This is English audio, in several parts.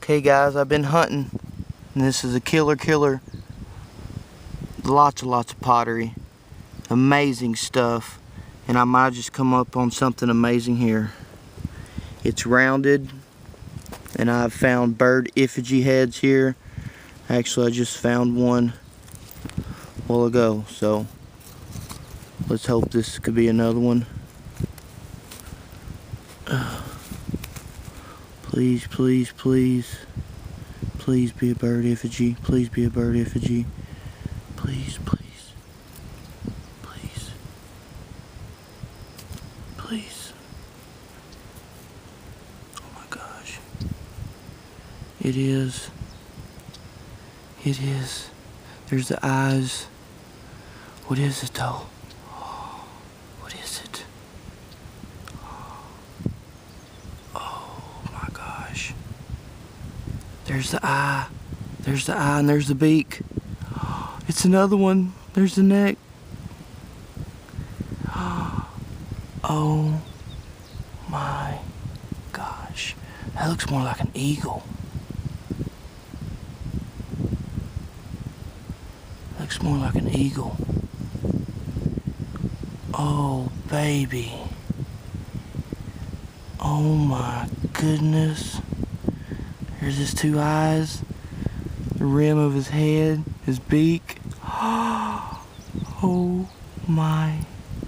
Okay guys, I've been hunting, and this is a killer. Lots of pottery. Amazing stuff. And I might just come up on something amazing here. It's rounded, and I've found bird effigy heads here. Actually, I just found one a while ago, so let's hope this could be another one. Please be a bird effigy. Please be a bird effigy. Please. Oh my gosh. It is. There's the eyes. What is it though? What is it? Oh my gosh. There's the eye. There's the eye and there's the beak. It's another one. There's the neck. Oh my gosh. That looks more like an eagle. Looks more like an eagle. Oh baby. Oh my goodness. There's his two eyes, the rim of his head, his beak. Oh my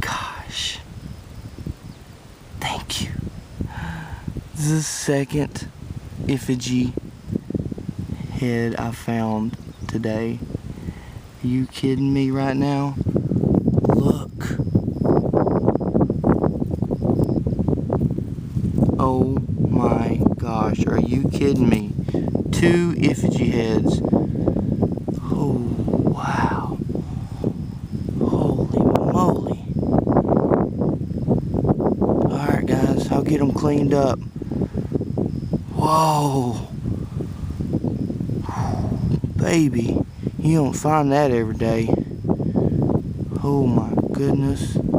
gosh. Thank you. This is the second effigy head I found today. Are you kidding me right now? Look. Oh my gosh, are you kidding me? 2 effigy heads. Oh wow. Holy moly. Alright guys, I'll get them cleaned up. Whoa. Baby, you don't find that every day. Oh my goodness. And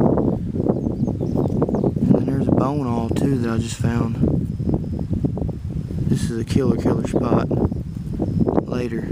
then there's a bone awl too that I just found. This is a killer spot. Later.